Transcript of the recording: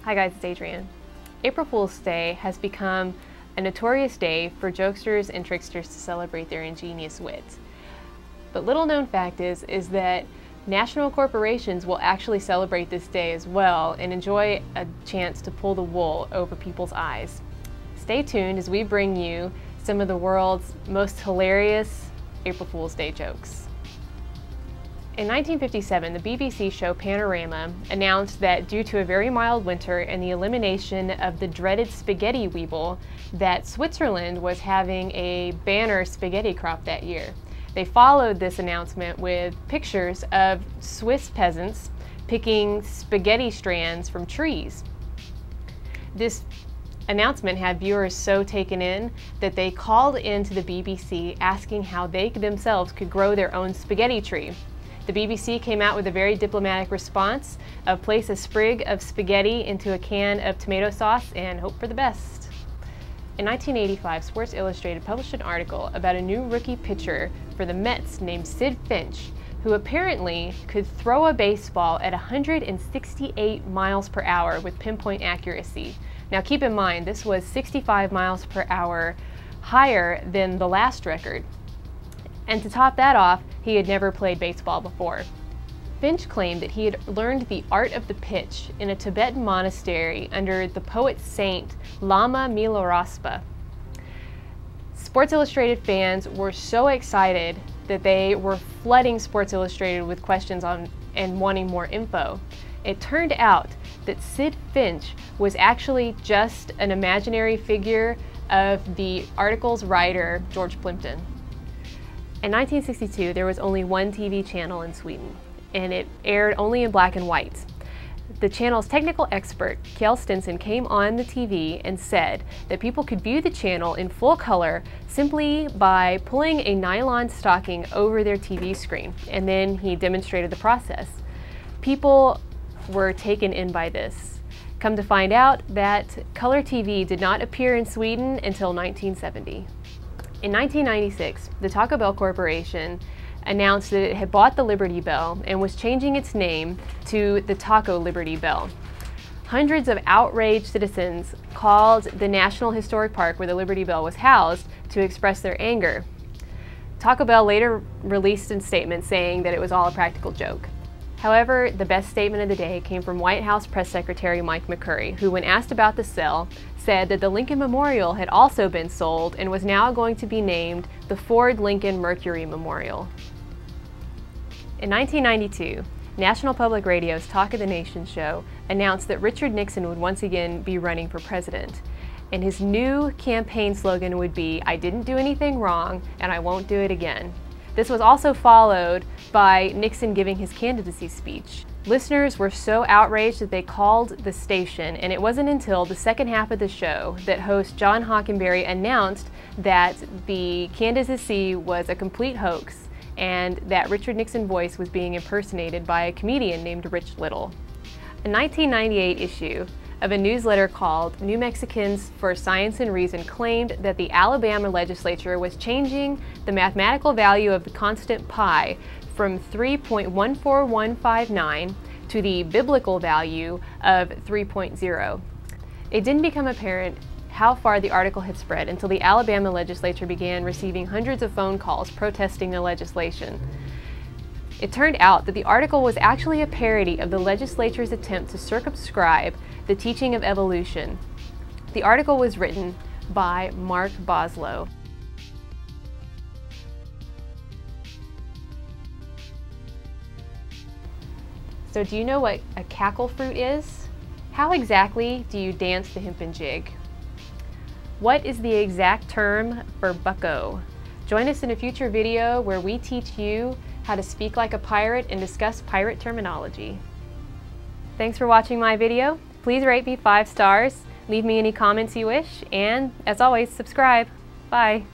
Hi guys, it's Adrienne. April Fool's Day has become a notorious day for jokesters and tricksters to celebrate their ingenious wit. But little known fact is that national corporations will actually celebrate this day as well and enjoy a chance to pull the wool over people's eyes. Stay tuned as we bring you some of the world's most hilarious April Fool's Day jokes. In 1957, the BBC show Panorama announced that due to a very mild winter and the elimination of the dreaded spaghetti weevil, that Switzerland was having a banner spaghetti crop that year. They followed this announcement with pictures of Swiss peasants picking spaghetti strands from trees. This announcement had viewers so taken in that they called into the BBC asking how they themselves could grow their own spaghetti tree. The BBC came out with a very diplomatic response of place a sprig of spaghetti into a can of tomato sauce and hope for the best. In 1985, Sports Illustrated published an article about a new rookie pitcher for the Mets named Sid Finch, who apparently could throw a baseball at 168 miles per hour with pinpoint accuracy. Now keep in mind, this was 65 miles per hour higher than the last record. And to top that off, he had never played baseball before. Finch claimed that he had learned the art of the pitch in a Tibetan monastery under the poet saint Lama Milarepa. Sports Illustrated fans were so excited that they were flooding Sports Illustrated with questions on and wanting more info. It turned out that Sid Finch was actually just an imaginary figure of the article's writer, George Plimpton. In 1962, there was only one TV channel in Sweden, and it aired only in black and white. The channel's technical expert, Kjell Stinson, came on the TV and said that people could view the channel in full color simply by pulling a nylon stocking over their TV screen, and then he demonstrated the process. People were taken in by this. Come to find out that color TV did not appear in Sweden until 1970. In 1996, the Taco Bell Corporation announced that it had bought the Liberty Bell and was changing its name to the Taco Liberty Bell. Hundreds of outraged citizens called the National Historic Park where the Liberty Bell was housed to express their anger. Taco Bell later released a statement saying that it was all a practical joke. However, the best statement of the day came from White House Press Secretary Mike McCurry, who, when asked about the sale, said that the Lincoln Memorial had also been sold and was now going to be named the Ford Lincoln Mercury Memorial. In 1992, National Public Radio's Talk of the Nation show announced that Richard Nixon would once again be running for president, and his new campaign slogan would be, "I didn't do anything wrong, and I won't do it again." This was also followed by Nixon giving his candidacy speech. Listeners were so outraged that they called the station, and it wasn't until the second half of the show that host John Hockenberry announced that the candidacy was a complete hoax and that Richard Nixon's voice was being impersonated by a comedian named Rich Little. A 1998 issue of a newsletter called New Mexicans for Science and Reason claimed that the Alabama legislature was changing the mathematical value of the constant pi from 3.14159 to the biblical value of 3.0. It didn't become apparent how far the article had spread until the Alabama legislature began receiving hundreds of phone calls protesting the legislation. It turned out that the article was actually a parody of the legislature's attempt to circumscribe the teaching of evolution. The article was written by Mark Boslow. So do you know what a cackle fruit is? How exactly do you dance the hempen jig? What is the exact term for bucko? Join us in a future video where we teach you how to speak like a pirate and discuss pirate terminology. Thanks for watching my video. Please rate me 5 stars, leave me any comments you wish, and as always, subscribe. Bye.